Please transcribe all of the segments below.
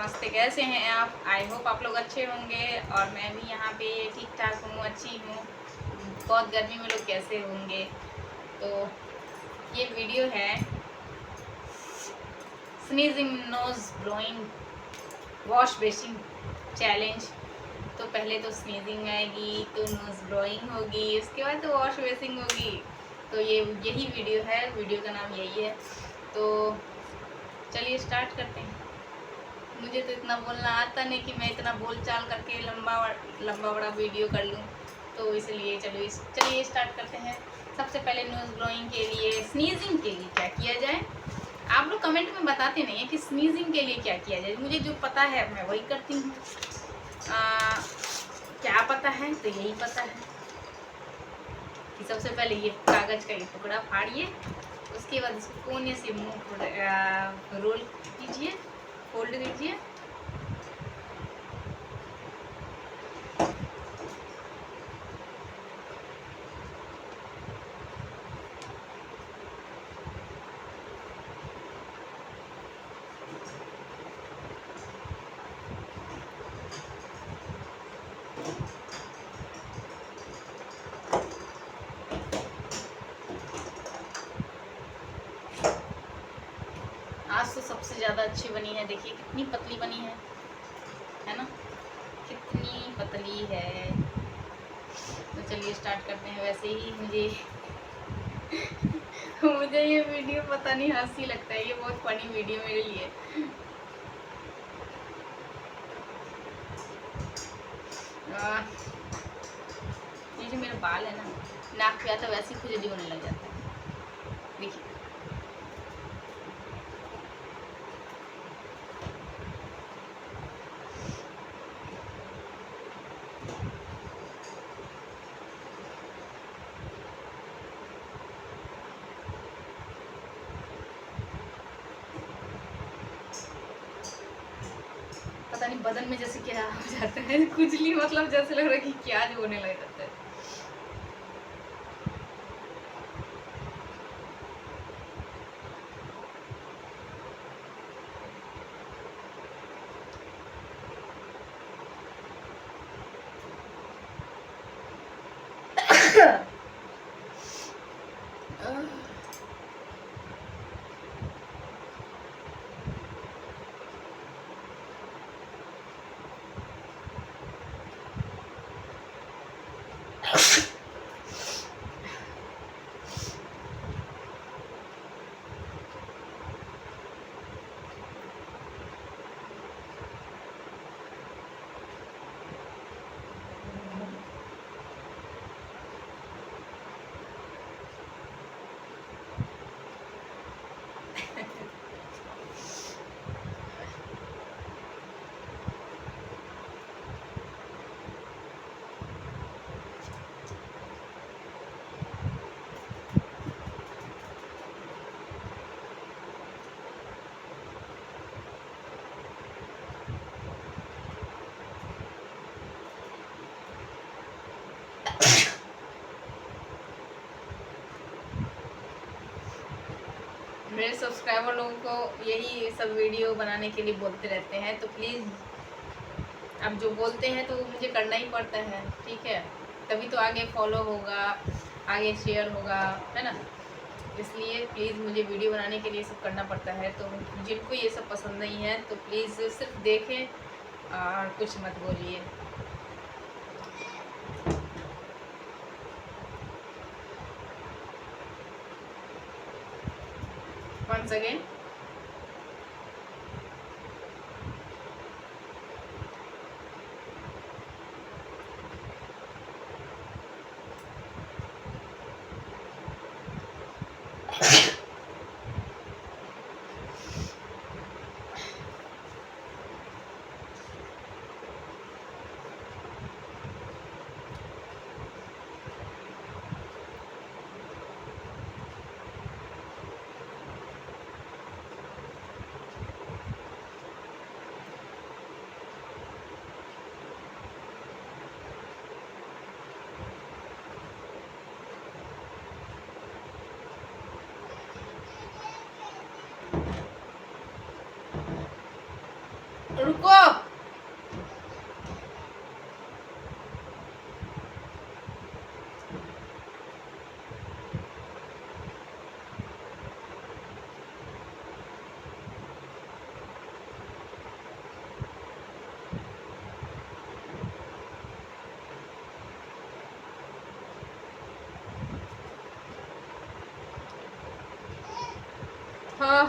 नमस्ते। कैसे हैं आप? आई होप आप लोग अच्छे होंगे और मैं भी यहाँ पे ठीक ठाक हूँ, अच्छी हूँ। बहुत गर्मी में लोग कैसे होंगे। तो ये वीडियो है sneezing nose blowing wash basin challenge. तो पहले तो स्नीजिंग आएगी, तो नोज ब्लोइंग होगी, उसके बाद तो वॉश बेसिंग होगी। तो यही वीडियो है, वीडियो का नाम यही है। तो चलिए स्टार्ट करते हैं। मुझे तो इतना बोलना आता नहीं कि मैं इतना बोल चाल करके लंबा बड़ा वीडियो कर लूँ। तो इसलिए चलिए स्टार्ट करते हैं। सबसे पहले नोज़ ब्लोइंग के लिए, स्नीजिंग के लिए क्या किया जाए। आप लोग कमेंट में बताते नहीं है कि स्नीजिंग के लिए क्या किया जाए। मुझे जो पता है मैं वही करती हूँ। क्या पता है तो यही पता है कि सबसे पहले ये कागज़ का ये टुकड़ा फाड़िए, उसके बाद इसको कोने से मुँह रोल कीजिए, फोल्ड कीजिए। आज तो सबसे ज़्यादा अच्छी बनी है। देखिए कितनी पतली बनी है ना, कितनी पतली है। तो चलिए स्टार्ट करते हैं। वैसे ही मुझे ये वीडियो पता नहीं हंसी लगता है, ये बहुत फनी वीडियो मेरे लिए। ये जो मेरे बाल है ना, नाक पे आता वैसे ही खुजली होने लग जाता है। देखिए पता नहीं बदन में जैसे क्या हो जाता है, खुजली, मतलब जैसे लग रहा है कि क्या जो होने लग जाता है। मेरे सब्सक्राइबर लोगों को यही सब वीडियो बनाने के लिए बोलते रहते हैं, तो प्लीज़ अब जो बोलते हैं तो मुझे करना ही पड़ता है, ठीक है। तभी तो आगे फॉलो होगा, आगे शेयर होगा, है ना। इसलिए प्लीज़ मुझे वीडियो बनाने के लिए सब करना पड़ता है। तो जिनको ये सब पसंद नहीं है तो प्लीज़ सिर्फ देखें और कुछ मत बोलिए। वंस अगेन रुको। हाँ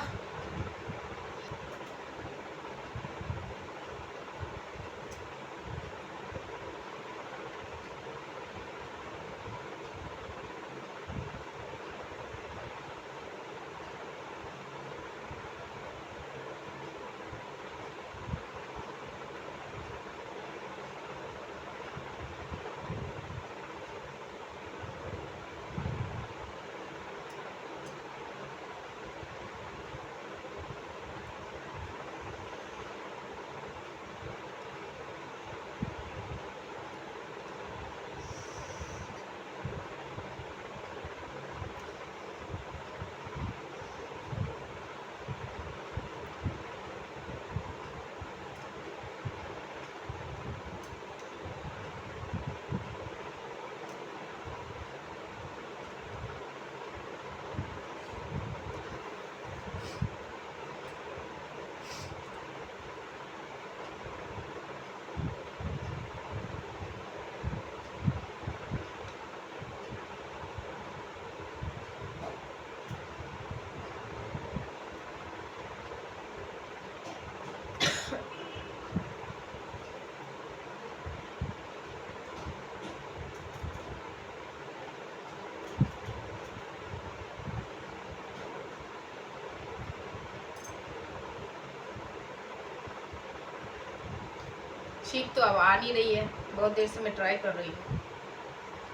छींक तो अब आ नहीं रही है, बहुत देर से मैं ट्राई कर रही हूँ,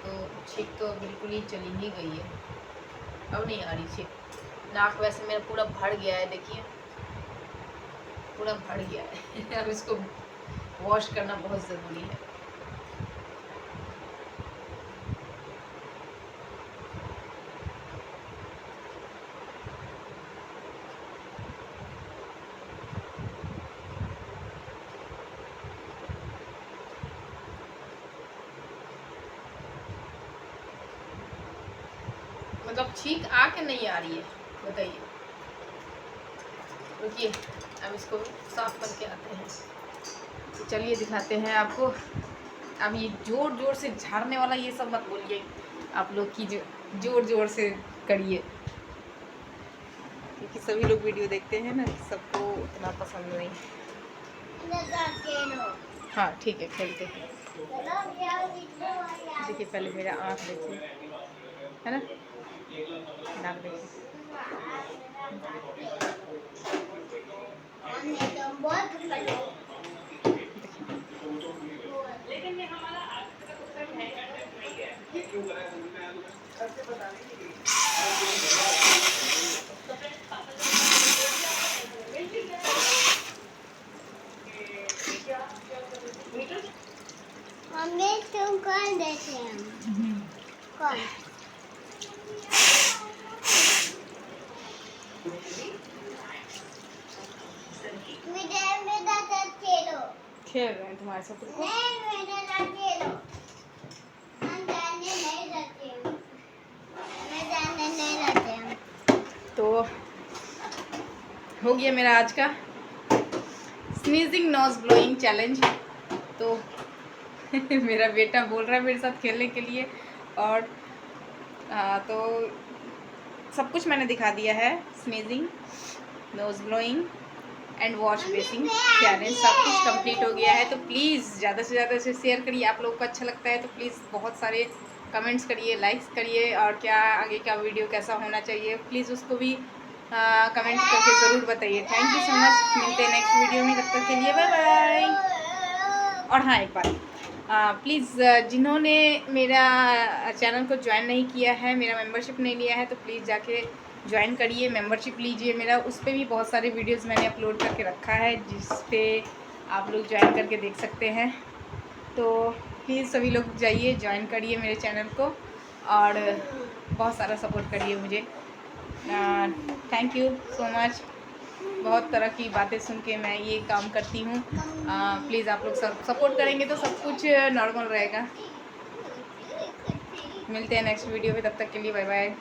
तो छींक तो बिल्कुल ही चली ही गई है, अब नहीं आ रही छींक। नाक वैसे मेरा पूरा भर गया है, देखिए पूरा भर गया है। अब इसको वॉश करना बहुत ज़रूरी है। मतलब छींक आ के नहीं आ रही है, बताइए। रुकिए अब इसको साफ करके आते हैं, तो चलिए दिखाते हैं आपको। अब ये जोर जोर से झाड़ने वाला ये सब मत बोलिए आप लोग की, जो जोर जोर से करिए, क्योंकि सभी लोग वीडियो देखते हैं ना, सबको उतना पसंद नहीं। हाँ ठीक है, खेलते हैं। देखिए पहले मेरा आँख देखिए, है ना, नाक देखिए। लेकिन ये हमारा हमें तुम कौन देते हैं? कौन? खेल रहे हैं तुम्हारे साथ। तो हो गया मेरा आज का स्नीजिंग नोज ब्लोइंग चैलेंज। तो मेरा बेटा बोल रहा है मेरे साथ खेलने के लिए, और तो सब कुछ मैंने दिखा दिया है, sneezing, nose blowing and wash basin challenge, सब कुछ कंप्लीट हो गया है। तो प्लीज़ ज़्यादा से ज़्यादा इसे शेयर करिए, आप लोगों को अच्छा लगता है तो प्लीज़ बहुत सारे कमेंट्स करिए, लाइक्स करिए, और क्या आगे का वीडियो कैसा होना चाहिए प्लीज़ उसको भी कमेंट करके ज़रूर बताइए। थैंक यू सो मच, मिलते हैं नेक्स्ट वीडियो में, तब तक के लिए बाय बाय। और हाँ एक बात, प्लीज़ जिन्होंने मेरा चैनल को ज्वाइन नहीं किया है, मेरा मेंबरशिप नहीं लिया है, तो प्लीज़ जाके ज्वाइन करिए, मेंबरशिप लीजिए मेरा। उस पर भी बहुत सारे वीडियोस मैंने अपलोड करके रखा है, जिस पे आप लोग ज्वाइन करके देख सकते हैं। तो प्लीज़ सभी लोग जाइए, ज्वाइन करिए मेरे चैनल को, और बहुत सारा सपोर्ट करिए मुझे। Thank you so much. बहुत तरह की बातें सुन के मैं ये काम करती हूँ। प्लीज़ आप लोग सब सपोर्ट करेंगे तो सब कुछ नॉर्मल रहेगा। मिलते हैं नेक्स्ट वीडियो में, तब तक के लिए बाय बाय।